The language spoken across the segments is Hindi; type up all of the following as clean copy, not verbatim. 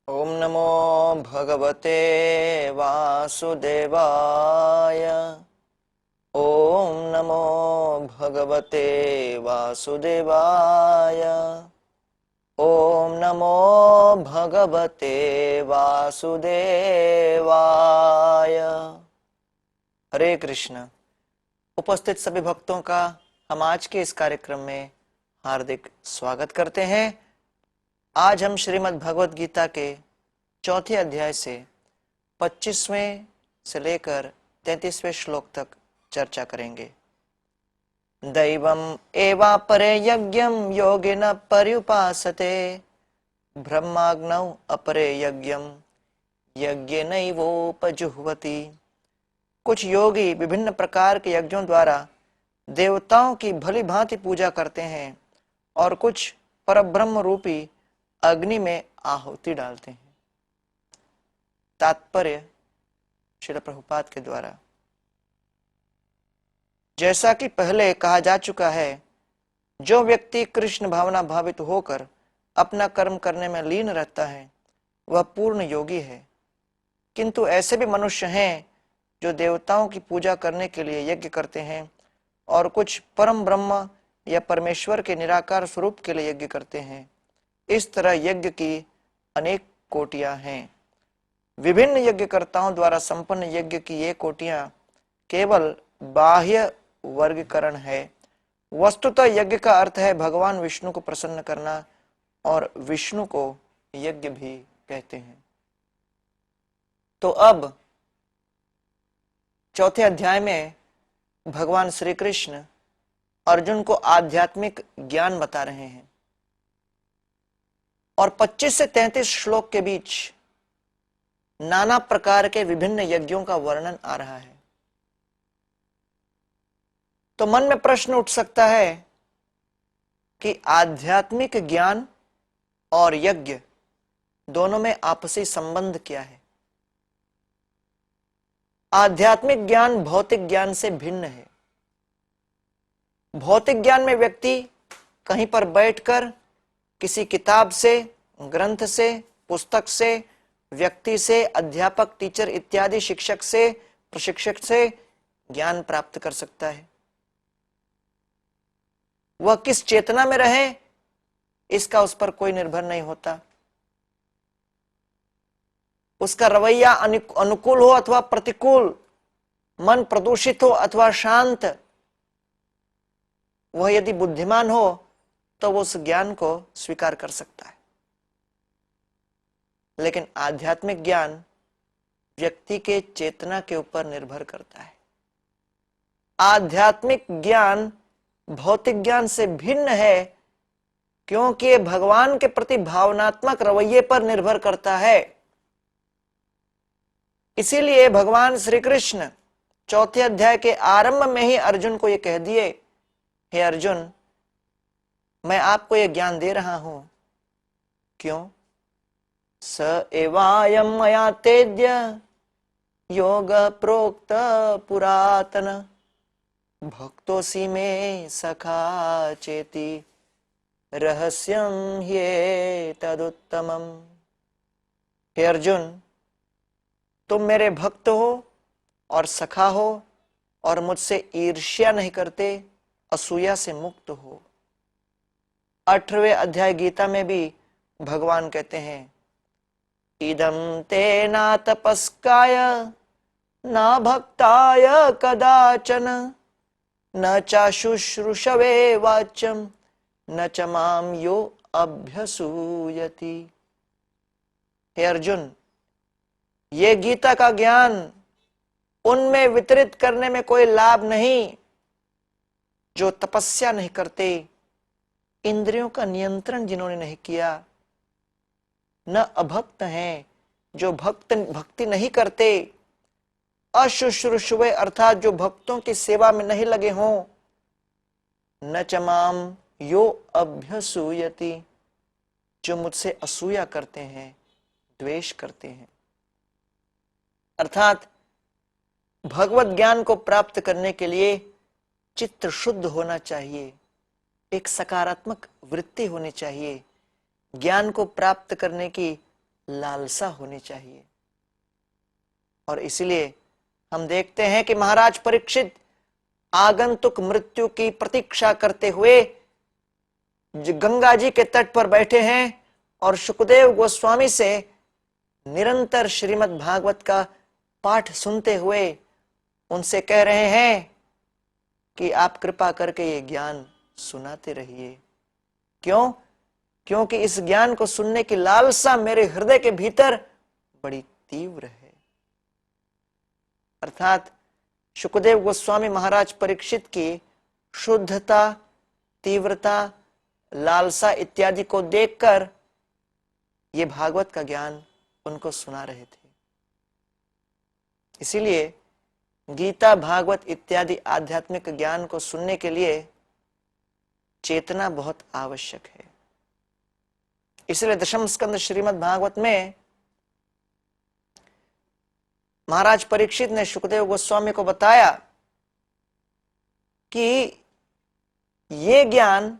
ओम नमो भगवते वासुदेवाय। ओम नमो भगवते वासुदेवाय। ओम नमो भगवते वासुदेवाय। हरे कृष्ण। उपस्थित सभी भक्तों का हम आज के इस कार्यक्रम में हार्दिक स्वागत करते हैं। आज हम श्रीमद् भगवत गीता के चौथे अध्याय से 25वें से लेकर 33वें श्लोक तक चर्चा करेंगे। दैवम एवापरे यज्ञम योगिन पर्युपासते ब्रह्माग्नौ अपरे यज्ञम यज्ञेनैवोपजुह्वति। कुछ योगी विभिन्न प्रकार के यज्ञों द्वारा देवताओं की भली भांति पूजा करते हैं और कुछ परब्रह्म रूपी अग्नि में आहुति डालते हैं। तात्पर्य श्रील प्रभुपाद के द्वारा। जैसा कि पहले कहा जा चुका है, जो व्यक्ति कृष्ण भावना भावित होकर अपना कर्म करने में लीन रहता है वह पूर्ण योगी है। किंतु ऐसे भी मनुष्य हैं जो देवताओं की पूजा करने के लिए यज्ञ करते हैं और कुछ परम ब्रह्म या परमेश्वर के निराकार स्वरूप के लिए यज्ञ करते हैं। इस तरह यज्ञ की अनेक कोटियां हैं। विभिन्न यज्ञकर्ताओं द्वारा संपन्न यज्ञ की ये कोटियां केवल बाह्य वर्गीकरण है। वस्तुतः यज्ञ का अर्थ है भगवान विष्णु को प्रसन्न करना, और विष्णु को यज्ञ भी कहते हैं। तो अब चौथे अध्याय में भगवान श्री कृष्ण अर्जुन को आध्यात्मिक ज्ञान बता रहे हैं और 25 से 33 श्लोक के बीच नाना प्रकार के विभिन्न यज्ञों का वर्णन आ रहा है। तो मन में प्रश्न उठ सकता है कि आध्यात्मिक ज्ञान और यज्ञ दोनों में आपसी संबंध क्या है। आध्यात्मिक ज्ञान भौतिक ज्ञान से भिन्न है। भौतिक ज्ञान में व्यक्ति कहीं पर बैठकर किसी किताब से, ग्रंथ से, पुस्तक से, व्यक्ति से, अध्यापक, टीचर इत्यादि शिक्षक से, प्रशिक्षक से ज्ञान प्राप्त कर सकता है। वह किस चेतना में रहे इसका उस पर कोई निर्भर नहीं होता। उसका रवैया अनुकूल हो अथवा प्रतिकूल, मन प्रदूषित हो अथवा शांत, वह यदि बुद्धिमान हो तो वो उस ज्ञान को स्वीकार कर सकता है। लेकिन आध्यात्मिक ज्ञान व्यक्ति के चेतना के ऊपर निर्भर करता है। आध्यात्मिक ज्ञान भौतिक ज्ञान से भिन्न है क्योंकि ये भगवान के प्रति भावनात्मक रवैये पर निर्भर करता है। इसीलिए भगवान श्री कृष्ण चौथे अध्याय के आरंभ में ही अर्जुन को यह कह दिए, हे अर्जुन, मैं आपको यह ज्ञान दे रहा हूं। क्यों? स एवायं मया तेद्य योग प्रोक्त पुरातन भक्तोऽसि मे सखा चेति रहस्यं ह्येतदुत्तमम्। हे अर्जुन, तुम मेरे भक्त हो और सखा हो और मुझसे ईर्ष्या नहीं करते, असूया से मुक्त हो। 18वें अध्याय गीता में भी भगवान कहते हैं, इदं ते ना तपस्काय ना भक्ताय कदाचन न चाशुश्रूषवे वाच्यम न च माम यो अभ्यसूयति। हे अर्जुन, ये गीता का ज्ञान उनमें वितरित करने में कोई लाभ नहीं जो तपस्या नहीं करते, इंद्रियों का नियंत्रण जिन्होंने नहीं किया, न अभक्त हैं जो भक्ति नहीं करते, अशुश्रूषवे अर्थात जो भक्तों की सेवा में नहीं लगे हों, न च माम यो अभ्यसूयति, जो मुझसे असूया करते हैं, द्वेष करते हैं। अर्थात भगवत ज्ञान को प्राप्त करने के लिए चित्त शुद्ध होना चाहिए, एक सकारात्मक वृत्ति होनी चाहिए। ज्ञान को प्राप्त करने की लालसा होनी चाहिए। और इसलिए हम देखते हैं कि महाराज परीक्षित आगंतुक मृत्यु की प्रतीक्षा करते हुए गंगा जी के तट पर बैठे हैं और सुखदेव गोस्वामी से निरंतर श्रीमद् भागवत का पाठ सुनते हुए उनसे कह रहे हैं कि आप कृपा करके ये ज्ञान सुनाते रहिए। क्यों? क्योंकि इस ज्ञान को सुनने की लालसा मेरे हृदय के भीतर बड़ी तीव्र है। अर्थात सुखदेव गोस्वामी महाराज परीक्षित की शुद्धता, तीव्रता, लालसा इत्यादि को देखकर ये भागवत का ज्ञान उनको सुना रहे थे। इसीलिए गीता, भागवत इत्यादि आध्यात्मिक ज्ञान को सुनने के लिए चेतना बहुत आवश्यक है। इसलिए दशम स्कंद श्रीमद् भागवत में महाराज परीक्षित ने सुखदेव गोस्वामी को बताया कि ये ज्ञान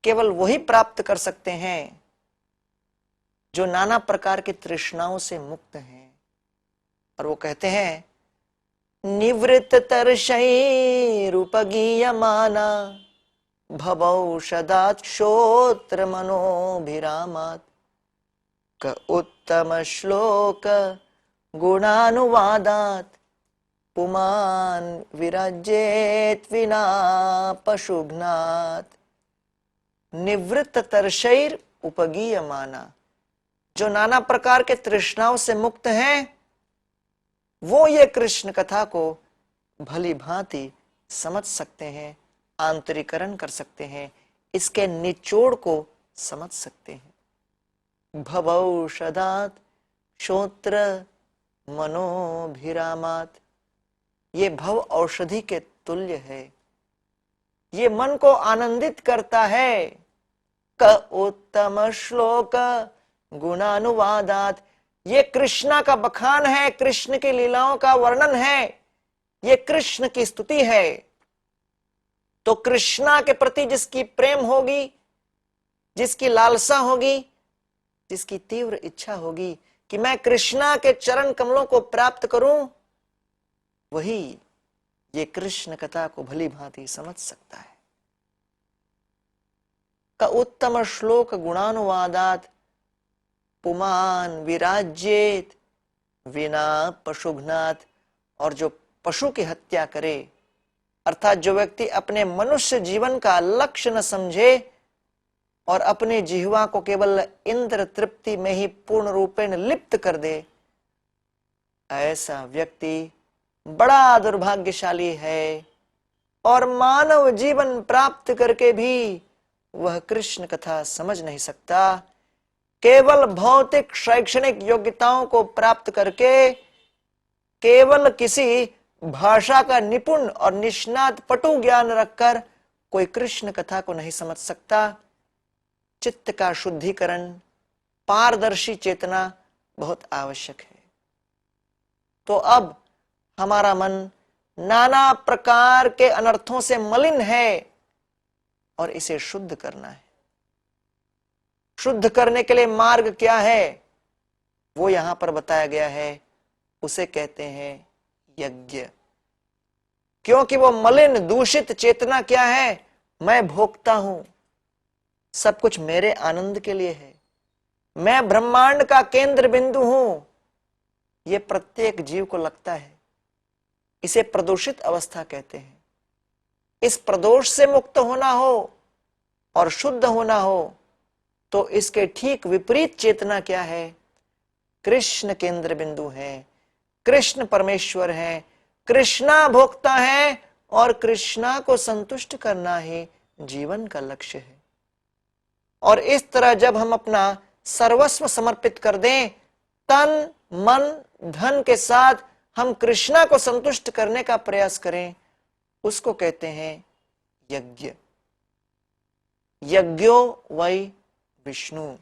केवल वही प्राप्त कर सकते हैं जो नाना प्रकार की तृष्णाओं से मुक्त हैं। और वो कहते हैं, निवृत्त तर्षैरुपगीयमाना भवौषधात् श्रोत्र मनोभिरामात् क उत्तम श्लोक गुणानुवादात् पुमान् विराज्येत् विना पशुघ्नात्। निवृत्त तर्षैर उपगीयमाना, जो नाना प्रकार के तृष्णाओं से मुक्त हैं, वो ये कृष्ण कथा को भली भांति समझ सकते हैं, आंतरिकरण कर सकते हैं, इसके निचोड़ को समझ सकते हैं। भवौषधात् श्रोत्र मनोभिरामात्, ये भव औषधि के तुल्य है, ये मन को आनंदित करता है। क उत्तम श्लोक गुणानुवादात्, ये कृष्णा का बखान है, कृष्ण की लीलाओं का वर्णन है, ये कृष्ण की स्तुति है। तो कृष्णा के प्रति जिसकी प्रेम होगी, जिसकी लालसा होगी, जिसकी तीव्र इच्छा होगी कि मैं कृष्णा के चरण कमलों को प्राप्त करूं, वही ये कृष्ण कथा को भली भांति समझ सकता है। का उत्तम श्लोक गुणानुवादात् पुमान विराज्येत विना पशुघ्नात्, और जो पशु की हत्या करे, अर्थात जो व्यक्ति अपने मनुष्य जीवन का लक्ष्य न समझे और अपनी जिह्वा को केवल इंद्र तृप्ति में ही पूर्ण रूपेण लिप्त कर दे, ऐसा व्यक्ति बड़ा दुर्भाग्यशाली है और मानव जीवन प्राप्त करके भी वह कृष्ण कथा समझ नहीं सकता। केवल भौतिक शैक्षणिक योग्यताओं को प्राप्त करके, केवल किसी भाषा का निपुण और निष्णात पटु ज्ञान रखकर कोई कृष्ण कथा को नहीं समझ सकता। चित्त का शुद्धिकरण, पारदर्शी चेतना बहुत आवश्यक है। तो अब हमारा मन नाना प्रकार के अनर्थों से मलिन है और इसे शुद्ध करना है। शुद्ध करने के लिए मार्ग क्या है, वो यहां पर बताया गया है। उसे कहते हैं यज्ञ। क्योंकि वो मलिन दूषित चेतना क्या है, मैं भोगता हूं, सब कुछ मेरे आनंद के लिए है, मैं ब्रह्मांड का केंद्र बिंदु हूं, ये प्रत्येक जीव को लगता है। इसे प्रदूषित अवस्था कहते हैं। इस प्रदोष से मुक्त होना हो और शुद्ध होना हो तो इसके ठीक विपरीत चेतना क्या है, कृष्ण केंद्र बिंदु है, कृष्ण परमेश्वर है, कृष्णा भोक्ता है और कृष्णा को संतुष्ट करना ही जीवन का लक्ष्य है। और इस तरह जब हम अपना सर्वस्व समर्पित कर दें, तन मन धन के साथ हम कृष्णा को संतुष्ट करने का प्रयास करें, उसको कहते हैं यज्ञ। यज्ञो वै विष्णु।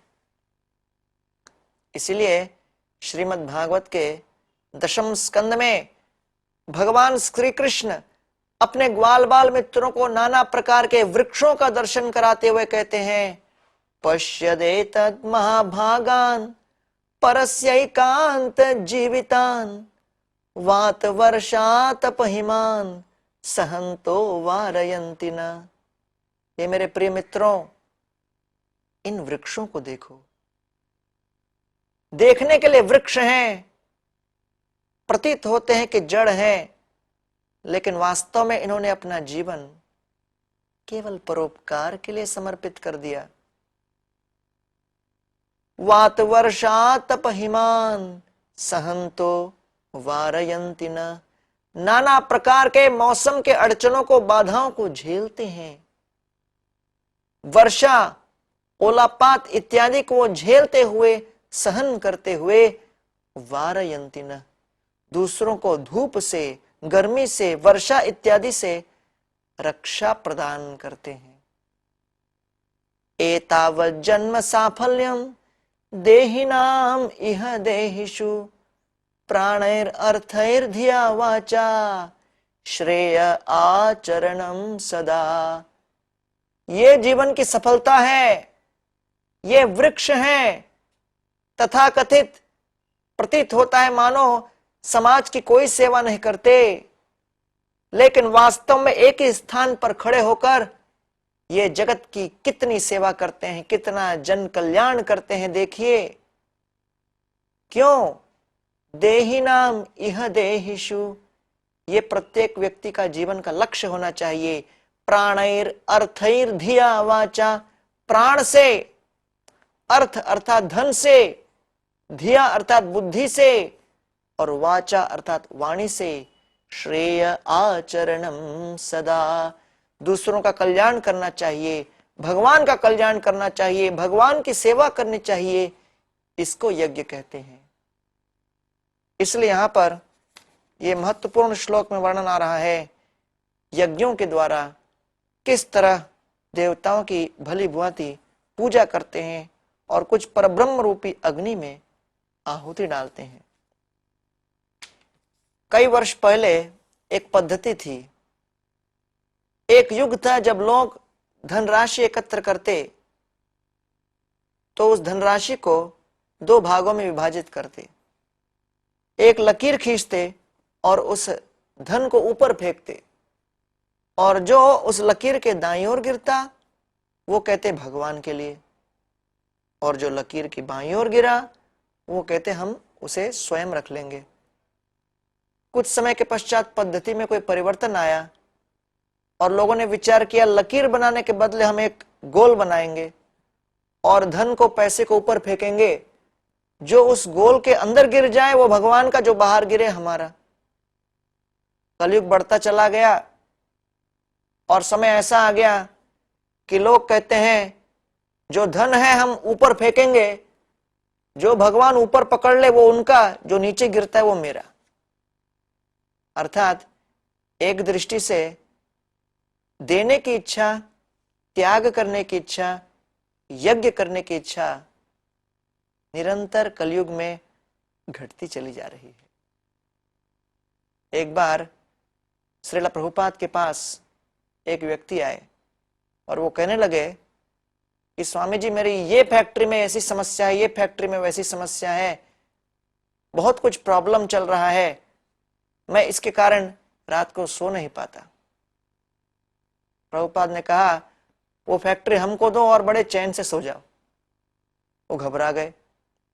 इसलिए श्रीमद् भागवत के दशम स्कंद में भगवान श्री कृष्ण अपने ग्वाल बाल मित्रों को नाना प्रकार के वृक्षों का दर्शन कराते हुए कहते हैं, पश्यदेतत् महाभागान् परस्यैकांत जीवितान वात वर्षातपहिमान सहंतो वारयंति न। ये मेरे प्रिय मित्रों, इन वृक्षों को देखो। देखने के लिए वृक्ष हैं, प्रतीत होते हैं कि जड़ हैं, लेकिन वास्तव में इन्होंने अपना जीवन केवल परोपकार के लिए समर्पित कर दिया। वात वर्षातपहिमान सहंतो वारयंति न। नाना प्रकार के मौसम के अड़चनों को, बाधाओं को झेलते हैं। वर्षा, ओलापात इत्यादि को झेलते हुए, सहन करते हुए, वारयंति न, दूसरों को धूप से, गर्मी से, वर्षा इत्यादि से रक्षा प्रदान करते हैं। एतावत् जन्म साफल्यम देहिनाम इह देहिषु प्राणैर अर्थैर धिया वाचा श्रेय आचरणम सदा। ये जीवन की सफलता है, ये वृक्ष हैं। तथा कथित प्रतीत होता है मानो समाज की कोई सेवा नहीं करते, लेकिन वास्तव में एक ही स्थान पर खड़े होकर ये जगत की कितनी सेवा करते हैं, कितना जन कल्याण करते हैं। देखिए क्यों? देहिनाम इह देहिषु, ये प्रत्येक व्यक्ति का जीवन का लक्ष्य होना चाहिए। प्राणैर अर्थैर धिया वाचा, प्राण से, अर्थ अर्थात धन से, धिया अर्थात बुद्धि से, और वाचा अर्थात वाणी से, श्रेय आचरणम सदा, दूसरों का कल्याण करना चाहिए, भगवान का कल्याण करना चाहिए, भगवान की सेवा करनी चाहिए। इसको यज्ञ कहते हैं। इसलिए यहां पर यह महत्वपूर्ण श्लोक में वर्णन आ रहा है, यज्ञों के द्वारा किस तरह देवताओं की भली भांति पूजा करते हैं और कुछ परब्रह्म रूपी अग्नि में आहुति डालते हैं। कई वर्ष पहले एक पद्धति थी, एक युग था जब लोग धनराशि एकत्र करते तो उस धनराशि को दो भागों में विभाजित करते। एक लकीर खींचते और उस धन को ऊपर फेंकते, और जो उस लकीर के दाईं ओर गिरता वो कहते भगवान के लिए, और जो लकीर की बाईं ओर गिरा वो कहते हम उसे स्वयं रख लेंगे। कुछ समय के पश्चात पद्धति में कोई परिवर्तन आया और लोगों ने विचार किया लकीर बनाने के बदले हम एक गोल बनाएंगे और धन को, पैसे को ऊपर फेंकेंगे। जो उस गोल के अंदर गिर जाए वो भगवान का, जो बाहर गिरे हमारा। कलयुग बढ़ता चला गया और समय ऐसा आ गया कि लोग कहते हैं जो धन है हम ऊपर फेंकेंगे, जो भगवान ऊपर पकड़ ले वो उनका, जो नीचे गिरता है वो मेरा। अर्थात एक दृष्टि से देने की इच्छा, त्याग करने की इच्छा, यज्ञ करने की इच्छा निरंतर कलयुग में घटती चली जा रही है। एक बार श्रील प्रभुपाद के पास एक व्यक्ति आए और वो कहने लगे कि स्वामी जी मेरी ये फैक्ट्री में ऐसी समस्या है, ये फैक्ट्री में वैसी समस्या है, बहुत कुछ प्रॉब्लम चल रहा है, मैं इसके कारण रात को सो नहीं पाता। प्रभुपाद ने कहा वो फैक्ट्री हमको दो और बड़े चैन से सो जाओ। वो घबरा गए,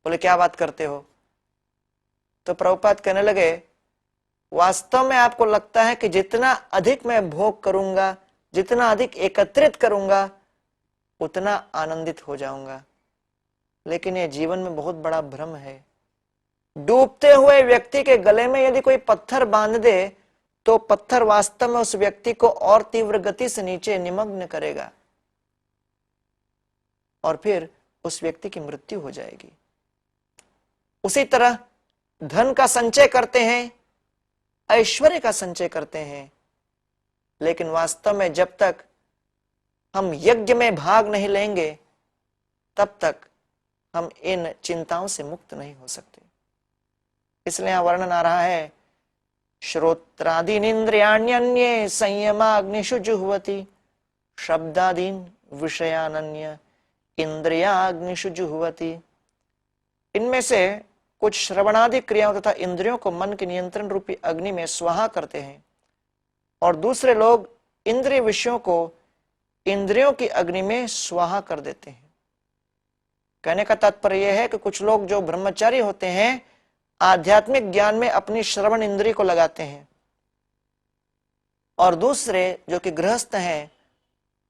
बोले क्या बात करते हो? तो प्रभुपाद कहने लगे वास्तव में आपको लगता है कि जितना अधिक मैं भोग करूंगा, जितना अधिक एकत्रित करूंगा, उतना आनंदित हो जाऊंगा, लेकिन यह जीवन में बहुत बड़ा भ्रम है। डूबते हुए व्यक्ति के गले में यदि कोई पत्थर बांध दे तो पत्थर वास्तव में उस व्यक्ति को और तीव्र गति से नीचे निमग्न करेगा और फिर उस व्यक्ति की मृत्यु हो जाएगी। उसी तरह धन का संचय करते हैं, ऐश्वर्य का संचय करते हैं, लेकिन वास्तव में जब तक हम यज्ञ में भाग नहीं लेंगे तब तक हम इन चिंताओं से मुक्त नहीं हो सकते। इसलिए यहां वर्णन आ रहा है श्रोत्रादीनिन्द्रियाण्यन्ये संयमाग्निषु जुह्वति शब्दादीन विषयानन्य इंद्रियाग्निषु जुह्वति। इनमें से कुछ श्रवणादि क्रियाओं तथा इंद्रियों को मन के नियंत्रण रूपी अग्नि में स्वाहा करते हैं और दूसरे लोग इंद्रिय विषयों को इंद्रियों की अग्नि में स्वाहा कर देते हैं। कहने का तात्पर्य यह है कि कुछ लोग जो ब्रह्मचारी होते हैं आध्यात्मिक ज्ञान में अपनी श्रवण इंद्रिय को लगाते हैं और दूसरे जो कि गृहस्थ हैं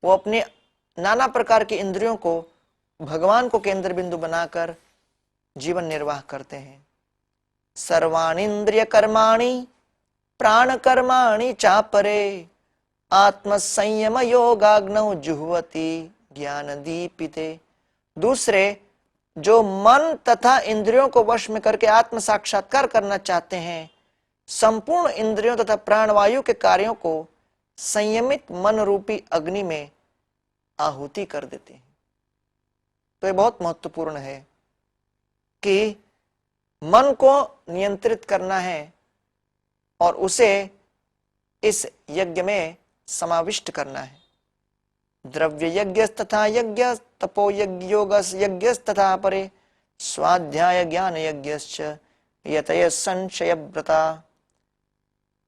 वो अपनी नाना प्रकार की इंद्रियों को भगवान को केंद्र बिंदु बनाकर जीवन निर्वाह करते हैं। सर्वाणि इंद्रिय कर्माणि प्राण कर्माणि चापरे आत्म संयम योगाग्नौ जुह्वति ज्ञान दीपिते। दूसरे जो मन तथा इंद्रियों को वश में करके आत्म साक्षात्कार करना चाहते हैं संपूर्ण इंद्रियों तथा प्राणवायु के कार्यों को संयमित मन रूपी अग्नि में आहुति कर देते हैं। तो ये बहुत महत्वपूर्ण है कि मन को नियंत्रित करना है और उसे इस यज्ञ में समाविष्ट करना है। द्रव्य यज्ञ तथा यज्ञ तपो योग यज्ञ तथा परे स्वाध्याय ज्ञान यज्ञश्च यतय संशय व्रता।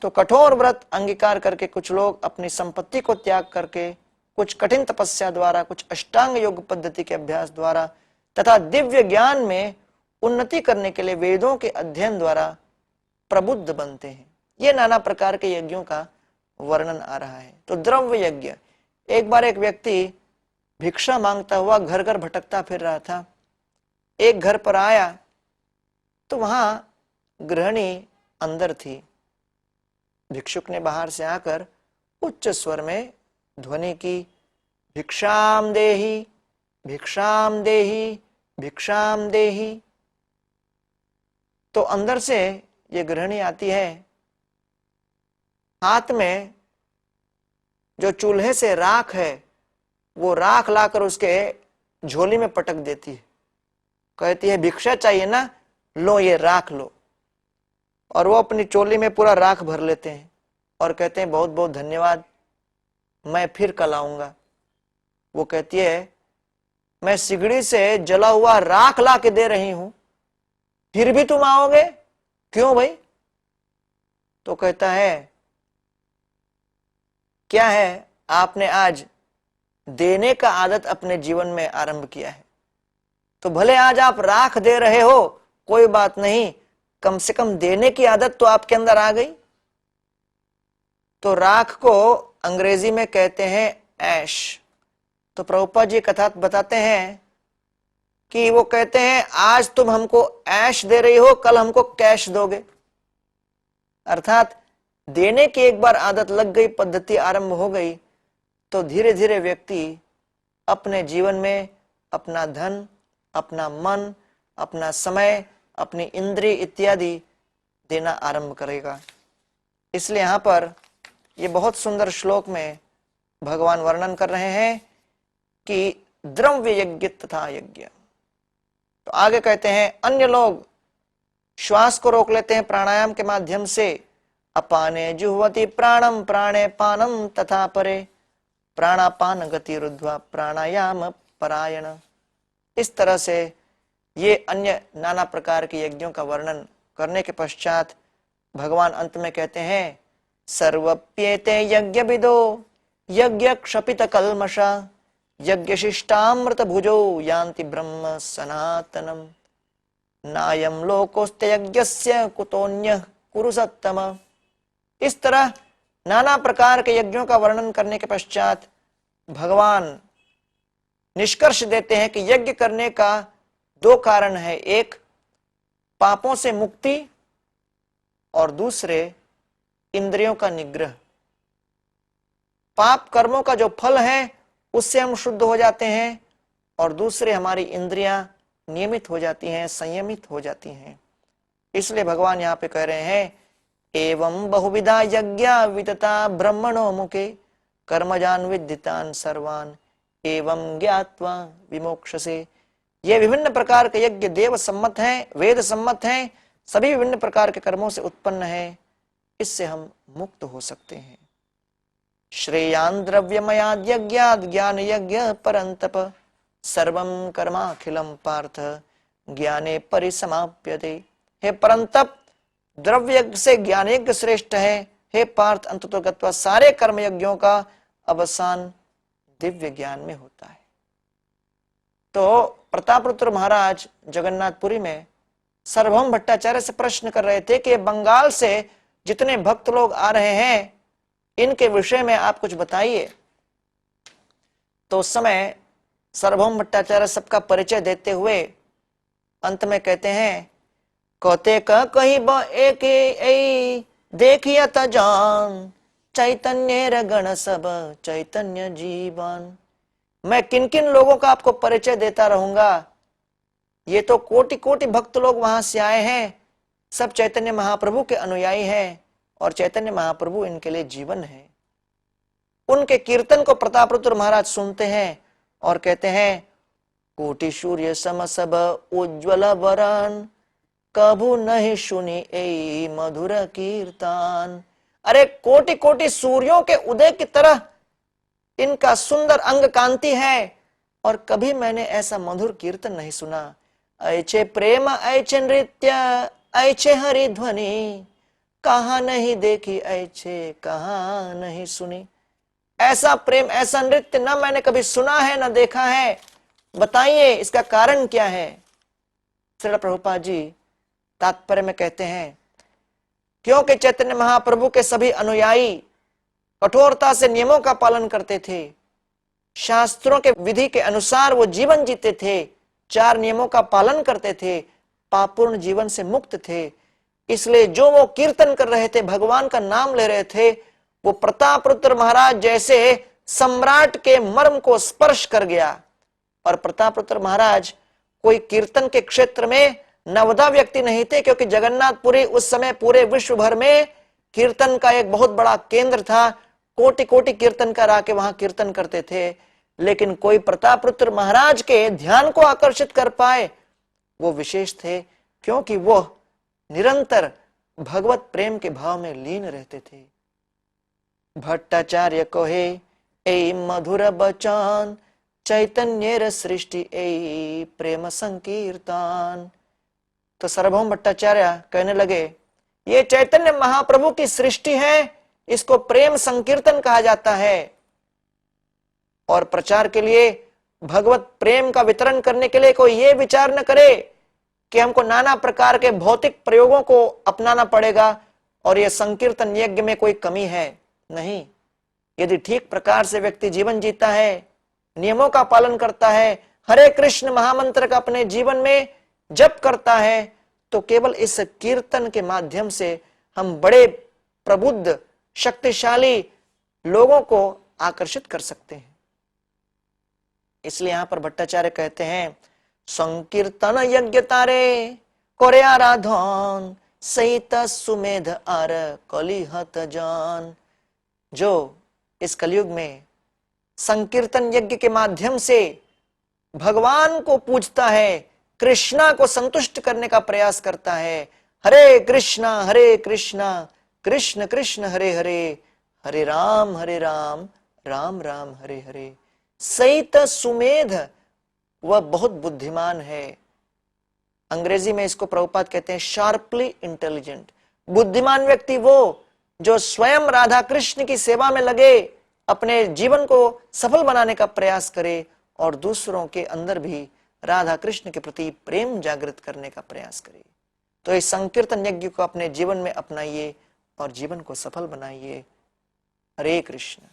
तो कठोर व्रत अंगीकार करके कुछ लोग अपनी संपत्ति को त्याग करके कुछ कठिन तपस्या द्वारा कुछ अष्टांग योग पद्धति के अभ्यास द्वारा तथा दिव्य ज्ञान में उन्नति करने के लिए वेदों के अध्ययन द्वारा प्रबुद्ध बनते हैं। ये नाना प्रकार के यज्ञों का वर्णन आ रहा है। तो द्रव्य यज्ञ, एक बार एक व्यक्ति भिक्षा मांगता हुआ घर घर भटकता फिर रहा था। एक घर पर आया तो वहां गृहिणी अंदर थी। भिक्षुक ने बाहर से आकर उच्च स्वर में ध्वनि की, भिक्षाम देहि भिक्षाम देहि भिक्षाम देहि। तो अंदर से ये गृहिणी आती है, हाथ में जो चूल्हे से राख है वो राख लाकर उसके झोली में पटक देती है। कहती है भिक्षा चाहिए ना, लो ये राख लो। और वो अपनी चोली में पूरा राख भर लेते हैं और कहते हैं बहुत बहुत धन्यवाद, मैं फिर कल आऊंगा। वो कहती है मैं सिगड़ी से जला हुआ राख ला के दे रही हूं, फिर भी तुम आओगे क्यों भाई? तो कहता है क्या है, आपने आज देने का आदत अपने जीवन में आरंभ किया है, तो भले आज आप राख दे रहे हो कोई बात नहीं, कम से कम देने की आदत तो आपके अंदर आ गई। तो राख को अंग्रेजी में कहते हैं ऐश। तो प्रभुपाद जी कथा बताते हैं कि वो कहते हैं आज तुम हमको ऐश दे रही हो, कल हमको कैश दोगे। अर्थात देने की एक बार आदत लग गई, पद्धति आरंभ हो गई, तो धीरे धीरे व्यक्ति अपने जीवन में अपना धन, अपना मन, अपना समय, अपनी इंद्रिय इत्यादि देना आरंभ करेगा। इसलिए यहां पर ये बहुत सुंदर श्लोक में भगवान वर्णन कर रहे हैं कि द्रव्य यज्ञ तथा यज्ञ। तो आगे कहते हैं अन्य लोग श्वास को रोक लेते हैं प्राणायाम के माध्यम से, अपाने जुह्वति प्राणम प्राणे पानम तथा परे प्राणापान गति रुद्ध्वा प्राणायाम परायण। इस तरह से ये अन्य नाना प्रकार के यज्ञों का वर्णन करने के पश्चात भगवान अंत में कहते हैं सर्वप्येते यज्ञ विदो यज्ञ क्षपित कल्मषा यज्ञ शिष्टामृत भुजो यान्ति ब्रह्म सनातनम नायम लोकोस्ते यज्ञस्य कुतोन्यः कुरु सत्तम। इस तरह नाना प्रकार के यज्ञों का वर्णन करने के पश्चात भगवान निष्कर्ष देते हैं कि यज्ञ करने का दो कारण है, एक पापों से मुक्ति और दूसरे इंद्रियों का निग्रह। पाप कर्मों का जो फल है उससे हम शुद्ध हो जाते हैं और दूसरे हमारी इंद्रियां नियमित हो जाती हैं, संयमित हो जाती हैं। इसलिए भगवान यहाँ पे कह रहे हैं एवं बहुविधा यज्ञा वितता ब्रह्मणो मुखे कर्मजान विद्धितान सर्वान एवं ज्ञात्वा विमोक्षसे। ये विभिन्न प्रकार के यज्ञ देव सम्मत हैं, वेद सम्मत हैं, सभी विभिन्न प्रकार के कर्मों से उत्पन्न है, इससे हम मुक्त हो सकते हैं। श्रेयान द्रव्यमयाद यज्ञाद ज्ञान यज्ञ परंतप सर्वं कर्माखिलम पार्थ ज्ञाने परिसमाप्यते। हे परंतप, द्रव्य यज्ञ से ज्ञान यज्ञ श्रेष्ठ है। हे पार्थ, अंततो गत्वा सारे कर्म यज्ञों का अवसान दिव्य ज्ञान में होता है। तो प्रतापरुद्र महाराज जगन्नाथपुरी में सार्वभौम भट्टाचार्य से प्रश्न कर रहे थे कि बंगाल से जितने भक्त लोग आ रहे हैं, इनके विषय में आप कुछ बताइए। तो उस समय सार्वभौम भट्टाचार्य सबका परिचय देते हुए अंत में कहते हैं, कहते कहीं एक देखिया त जान, चैतन्य रगण सब चैतन्य जीवन। मैं किन किन लोगों का आपको परिचय देता रहूंगा। ये तो कोटि कोटि भक्त लोग वहां से आए हैं, सब चैतन्य महाप्रभु के अनुयायी हैं और चैतन्य महाप्रभु इनके लिए जीवन है। उनके कीर्तन को प्रतापरुद्र महाराज सुनते हैं और कहते हैं, कोटि सूर्य सम सब उज्ज्वल वरन, कभू नहीं सुनी ए मधुर कीर्तन। अरे कोटि कोटि सूर्यों के उदय की तरह इनका सुंदर अंग कांति है और कभी मैंने ऐसा मधुर कीर्तन नहीं सुना। ऐचे प्रेम ऐचे नृत्य ऐचे हरि ध्वनि, कहा नहीं देखी ऐचे कहा नहीं सुनी। ऐसा प्रेम ऐसा नृत्य न मैंने कभी सुना है न देखा है, बताइए इसका कारण क्या है। श्रील प्रभुपाद जी तात्पर्य में कहते हैं, क्योंकि चैतन्य महाप्रभु के सभी अनुयायी कठोरता से नियमों का पालन करते थे, शास्त्रों के विधि के अनुसार वो जीवन जीते थे, 4 नियमों का पालन करते थे, पापूर्ण जीवन से मुक्त थे। इसलिए जो वो कीर्तन कर रहे थे, भगवान का नाम ले रहे थे, वो प्रतापरुद्र महाराज जैसे सम्राट के मर्म को स्पर्श कर गया। और प्रतापरुद्र महाराज कोई कीर्तन के क्षेत्र में नवदा व्यक्ति नहीं थे, क्योंकि जगन्नाथपुरी उस समय पूरे विश्व भर में कीर्तन का एक बहुत बड़ा केंद्र था। कोटि कोटि कीर्तनकार आके वहां कीर्तन करते थे, लेकिन कोई प्रतापरुद्र महाराज के ध्यान को आकर्षित कर पाए वो विशेष थे, क्योंकि वो निरंतर भगवत प्रेम के भाव में लीन रहते थे। भट्टाचार्य कहे ए मधुर बचन, चैतन्य सृष्टि ए प्रेम संकीर्तन। तो सार्वभौम भट्टाचार्य कहने लगे, ये चैतन्य महाप्रभु की सृष्टि है, इसको प्रेम संकीर्तन कहा जाता है। और प्रचार के लिए, भगवत प्रेम का वितरण करने के लिए कोई ये विचार न करे कि हमको नाना प्रकार के भौतिक प्रयोगों को अपनाना पड़ेगा और यह संकीर्तन यज्ञ में कोई कमी है। नहीं, यदि ठीक प्रकार से व्यक्ति जीवन जीता है, नियमों का पालन करता है, हरे कृष्ण महामंत्र का अपने जीवन में जप करता है, तो केवल इस कीर्तन के माध्यम से हम बड़े प्रबुद्ध शक्तिशाली लोगों को आकर्षित कर सकते हैं। इसलिए यहां पर भट्टाचार्य कहते हैं, संकीर्तन यज्ञ तारे करे आराधन, सहित सुमेध आर कलिहत जान। जो इस कलयुग में संकीर्तन यज्ञ के माध्यम से भगवान को पूजता है, कृष्णा को संतुष्ट करने का प्रयास करता है, हरे कृष्णा कृष्ण कृष्ण हरे हरे, हरे राम राम राम हरे हरे, सहित सुमेध, वह बहुत बुद्धिमान है। अंग्रेजी में इसको प्रभुपाद कहते हैं शार्पली इंटेलिजेंट। बुद्धिमान व्यक्ति वो जो स्वयं राधा कृष्ण की सेवा में लगे, अपने जीवन को सफल बनाने का प्रयास करे और दूसरों के अंदर भी राधा कृष्ण के प्रति प्रेम जागृत करने का प्रयास करे। तो इस संकीर्तन यज्ञ को अपने जीवन में अपनाइए और जीवन को सफल बनाइए। हरे कृष्ण।